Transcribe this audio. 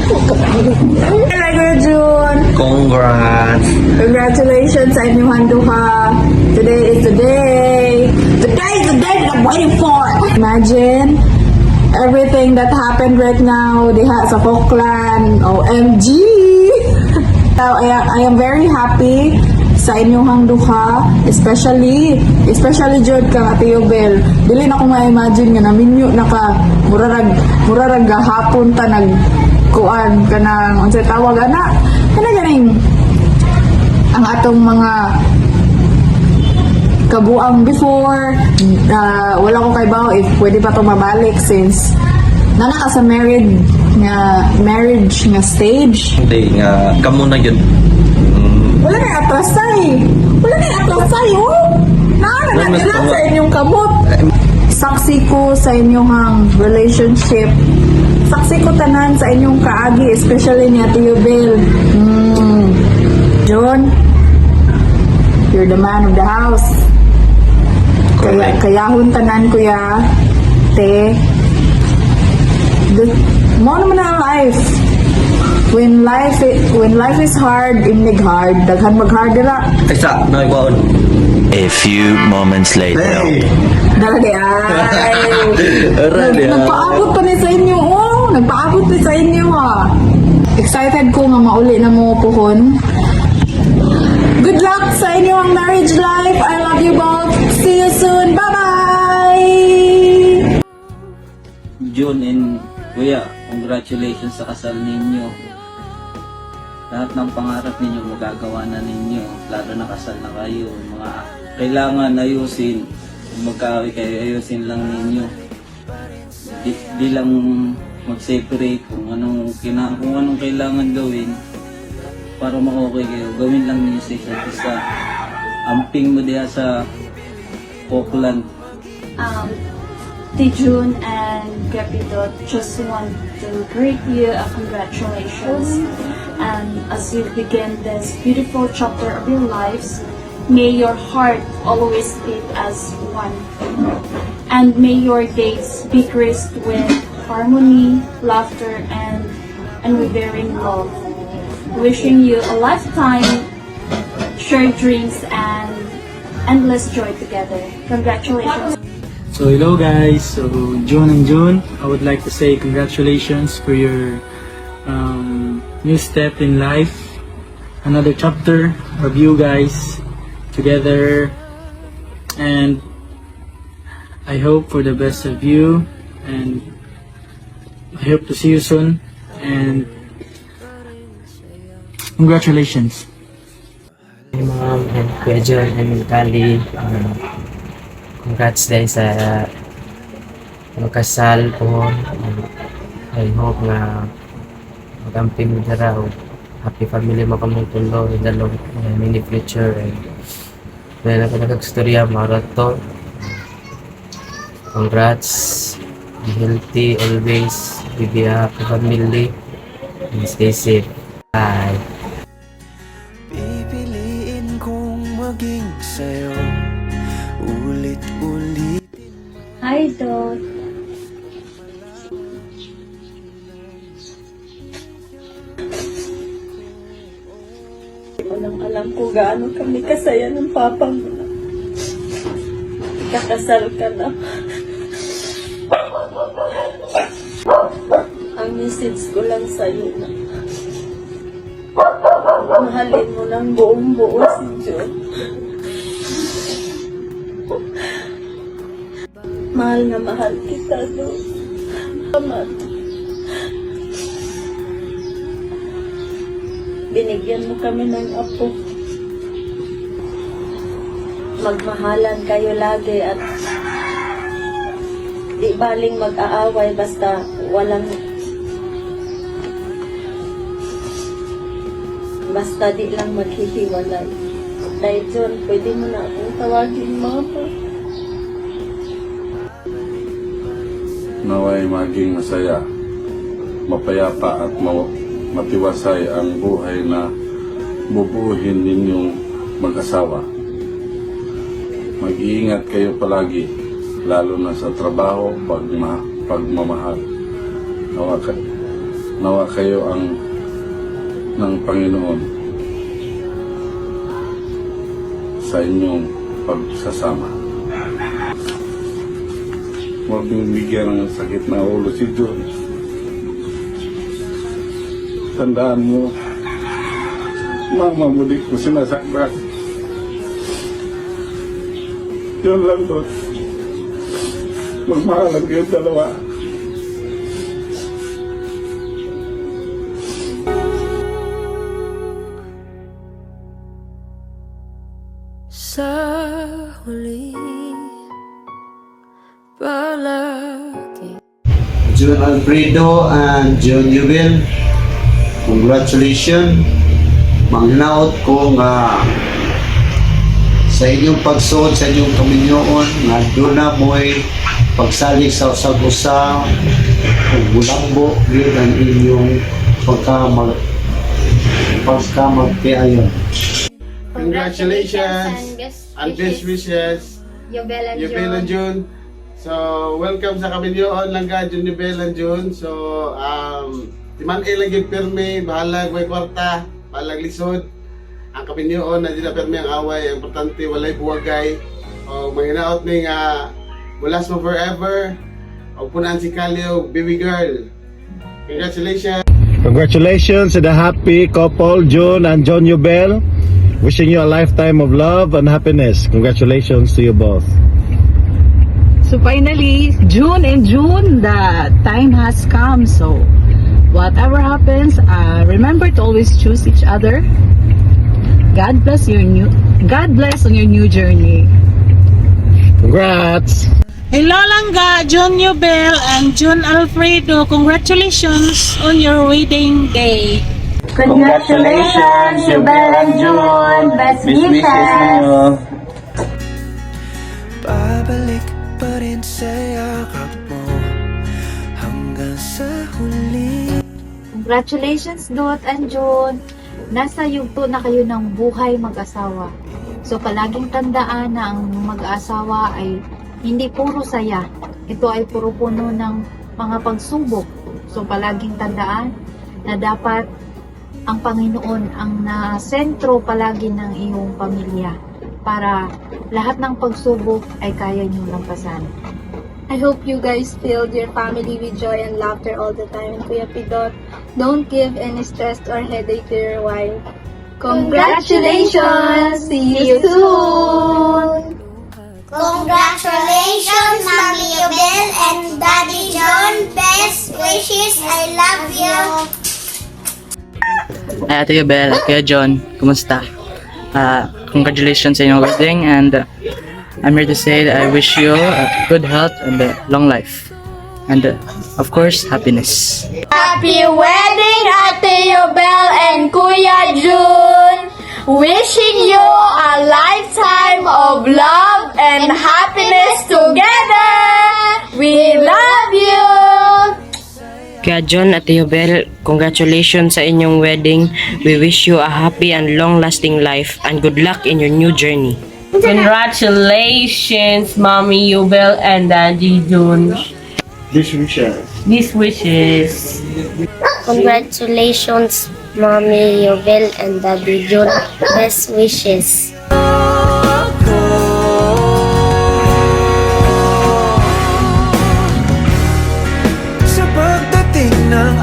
Hello, June! Congrats! Congratulations sa inyong duha. Today is the day. Today is the day that I'm waiting for. Imagine everything that happened right now diha sa Falkland. OMG! I am very happy sa inyong duha, especially Jud kang Ate Yobel. Dili na ko ma-imagine nga naminyo na ka murarag gahapon ta nagkuan kanang unsay tawag ana kana ganing ang atong mga kabuang before. Wala ko kay bao if pwede pa to mabalik since nana ka sa marriage nga stage. Hindi nga, kamo na yun. Wala na atrasay. Oh! Naana sa inyong kamot. Saksi ko sa inyong relationship. Saksi ko tanan sa inyong kaagi, especially ni Ate Yobel. John, you're the man of the house. Kayahon tanan kuya. Te. Mo naman ang life. When life is hard, imnig hard. Daghan mag-hard dira. Kaysa, nakibaon. A few moments later. Hey! Dalagi ay. Arali, Nagpaabot pa ni sa inyo. Nagpaabot pa sa inyo Excited ko nga mauli na mo puhon. Good luck sa inyong marriage life. I love you both. See you soon. Bye-bye! June and Kuya, congratulations sa kasal ninyo. Lahat ng pangarap ninyo magagawa na ninyo, lalo na kasal na kayo. Mga kailangan ayusin, kung magkaaway kayo, ayusin lang ninyo. Di lang mag-separate kung anong kailangan gawin para ma-okay kayo. Gawin lang ninyo sa isa't isa. Amping mo diya sa Falkland. June and Capito, just want to greet you congratulations, and as you begin this beautiful chapter of your lives, may your heart always beat as one, and may your days be graced with harmony, laughter, and unwavering love. Wishing you a lifetime, shared dreams, and endless joy together. Congratulations. So hello guys, so June and June, I would like to say congratulations for your new step in life, another chapter of you guys together, and I hope for the best of you, and I hope to see you soon, and congratulations. Hey Mom and Kuya John and Kali, congrats dahil sa magkasal po. I hope nga magamping mo na raw. Happy family makamutulong in the long mini future. And dahil ako nagkagstorya, marat to. Congrats. Be healthy always. Be happy family. And stay safe. Bye. Pipiliin kong maging sa'yo ulit-ulit. Hi, Dot. Alam ko gaano kami kasaya ng papa mo na kakasal ka na. Ang message ko lang sa'yo na mahalin mo ng buong-buo si John. Mahal na mahal kita, John. Salamat. Binigyan mo kami ng apo. Magmahalan kayo lagi at di baling mag-aaway basta di lang maghihiwalay. Dahil John, pwede mo na akong tawagin mga po. Naway maging masaya, mapayapa at matiwasay ang buhay na bubuhin ninyong mag-asawa. Mag-iingat kayo palagi, lalo na sa trabaho, pagmamahal. nawa kayo ang ng Panginoon sa inyong pagsasama. Huwag niyong bigyan ng sakit na ulo si John. Tandaan mo, mama mo di ko sinasaktan. Yun lang doon. Magmahalan kayong dalawa. Sa huli palagi. John Alfredo and John Jubel, congratulations. Manghinaot ko nga sa inyong pagsuot sa inyong kaminyoon nga doon na mo'y pagsalik sa usag-usaw o bulambo yun ang inyong pagkamagtiayon. Congratulations and best wishes, Yobel and Yubel and June. So, welcome sa Kaminyoon lang ka, June, Yubel and June. So, timan lang yung pirmi, bahalag may kwarta, bahalag lisod. Ang Kaminyoon na di na pirmi ang away, ang importante walay buwagay. O mahinaot ni nga, bulas mo forever. O punaan si Kalyo, baby girl. Congratulations! Congratulations to the happy couple, June and John Yubel. Wishing you a lifetime of love and happiness. Congratulations to you both. So finally, June and June, the time has come. So whatever happens, remember to always choose each other. God bless on your new journey. Congrats! Hello Langga, John Yubel and John Alfredo. Congratulations on your wedding day. Congratulations, Yobel and June! Best wishes! Babalik pa rin sa yakap mo hanggang sa huli. Congratulations, Dot and June! Nasa yugto na kayo ng buhay mag-asawa. So palaging tandaan na ang mag-asawa ay hindi puro saya. Ito ay puro puno ng mga pagsubok. So palaging tandaan na dapat ang Panginoon ang nasentro palagi ng iyong pamilya para lahat ng pagsubok ay kaya niyong lampasan. I hope you guys filled your family with joy and laughter all the time. Kuya Pidot, don't give any stress or headache to your wife. Congratulations! See you soon! Congratulations, Mommy Yubel and Daddy John. Best wishes. I love you. Ay, Ate Yubel at Kuya John, kumusta? Congratulations sa inyong wedding and I'm here to say that I wish you good health and long life. And of course, happiness. Happy wedding, Ate Yobel and Kuya June! Wishing you a lifetime of love and happiness together! We love you! Kuya John at Yobel, congratulations sa inyong wedding. We wish you a happy and long-lasting life and good luck in your new journey. Congratulations, Mommy Yubel and Daddy June. These wishes. These wishes. Congratulations, Mommy Yubel and Daddy John. Best wishes. Sa pagdating ng